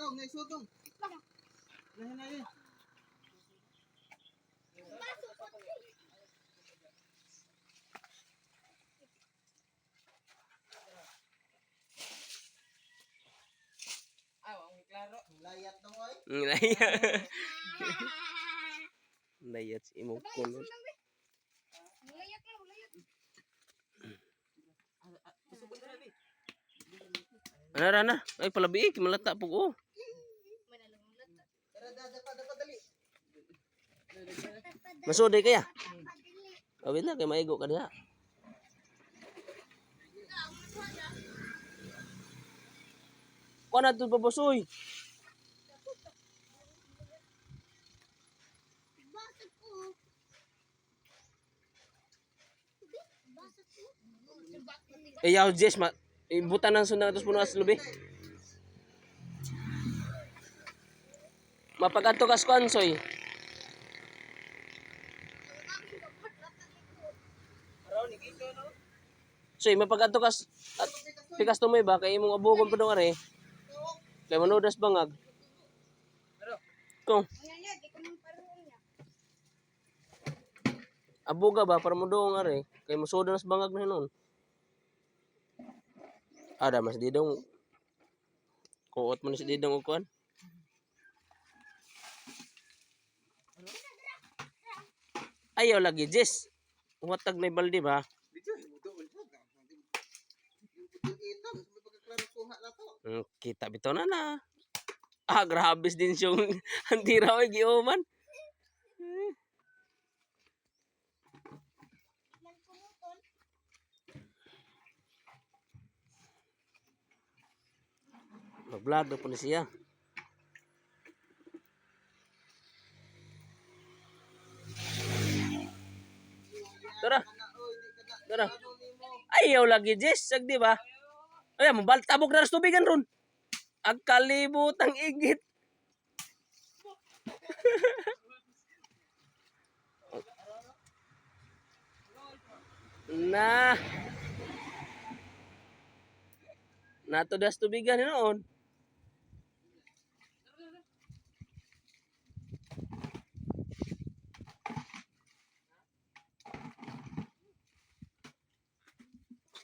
daw, naisutong. Nahinay. Klaro, layat daw ay. Layat. Layat si imong kulot. Layat na, layat. Ana. Ay palabi malata pug oh. Tara dapat dali. Masuday kaya. Awit na kay maigo ka diha. Kuha na ito babosoy. Basag ko. Basag ko. Ayaw Jess, ibutan ng sundan atos puno as lubi. Mapagadto kas konsoy. Soy, mapagadto kas at pikas tumoy ba kay imong abugon pa dong are. Kay manudas bangag. Kung Ngayon, di ko nang paruon niya. abuga ba para mo dong are kay musudan nas bangag na hinon. Ada mas didong kuot man si didong og kuan. Ayaw lagi Jess. Watag na balde ba? Dito, mudo ulit. Ito, may pagkaklaro kuha na to. Kita bitaw na. Grabis din siyang antira oy giuman. Nagpumutol. Mag-vlog na po na siya. Tara. Ayaw lagi Jess, sag di ba? Ay, mabaltabog na ras tubigan ron. Ang kalibutang igit. Nah. Nato das tubigan noon.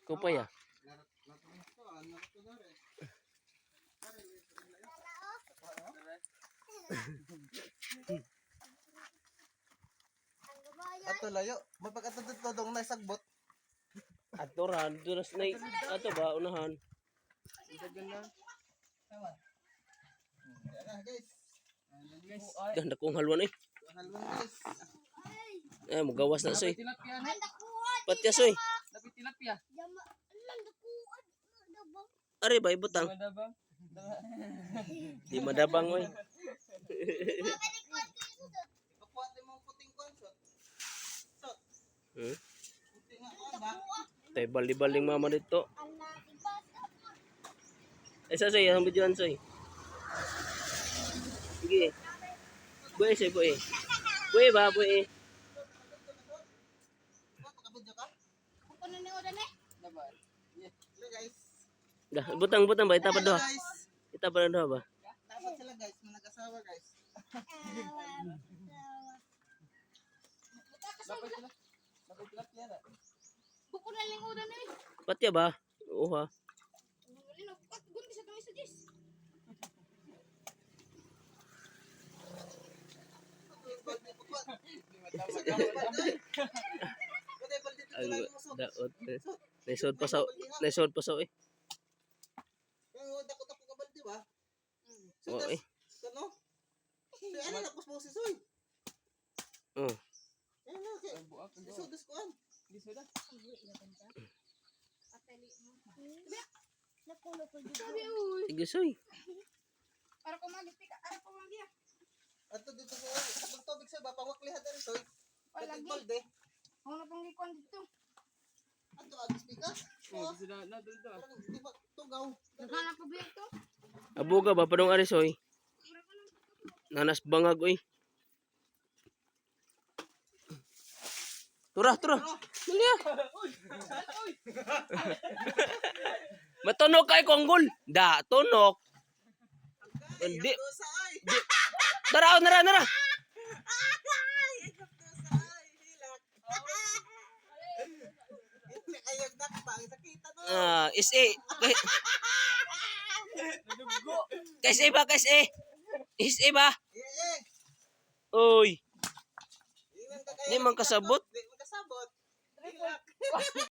Kupa ya. Ato layo, mapagkatudod to dong naisagbot. Aturan, duras na ato ba unahan. Guys. Ganda kong halwan eh. Halwan guys. Magawas na soy. Ay, nakuha. Patya soy. Lapit tilapia. Yama. Alam, nakuha. Dabang. Are ba ibutang? Madabang. Di madabang oy. Kapuat mo puting konsot. Sot. Hmm? Puting nga ba? Tay bali-baling mama dito. Anak, ibasa mo. Sa soy, ang videoan soy. Sige. Boy soy boy. Boy ba boy. Pakabudyo ka? Ako na ni Odan eh. Dabar. Hello guys. Dah, butang ba itapad do. Guys. Itapad do ba? Dapat sila guys, manag-asawa guys. Lapit tilapia na. Buko na lang Odan eh. Patya ba? Oo ha. Gundi sa kami sa Jess. Daot. Naisod pa sa eh. Dako ka balde ba? Oo eh. Kano? Ano na pusmo si Soy? Oh. Ano kay? Isodas ko an. Giso da. Patali mo. Nakulo ko dito. Sabi uy. Sige soy. Para ko magipika. Para ko magya. Ato dito ko ang tubig sa bapawak lihat ari Soy. Wala Kay gi. balde. Ako na pang gikon dito. Ato agis pikas. Oh, giso da na dito. Parang di ba tugaw. Naghanap ko ba ito? Abuga ba padong ari soy? Nanas bangag oy. Turah. Dali ah. Matunok kay konggol. Da, tunok. Hindi. Dosa ay. Dara, nara. Ay, dosa ay. Hilak. Hindi ayog na pa. Sakita no. SA. Kay SA ba? SA ba? Eh. Oy, Ingan ka di man kasabot. Di man kasabot. Hilak.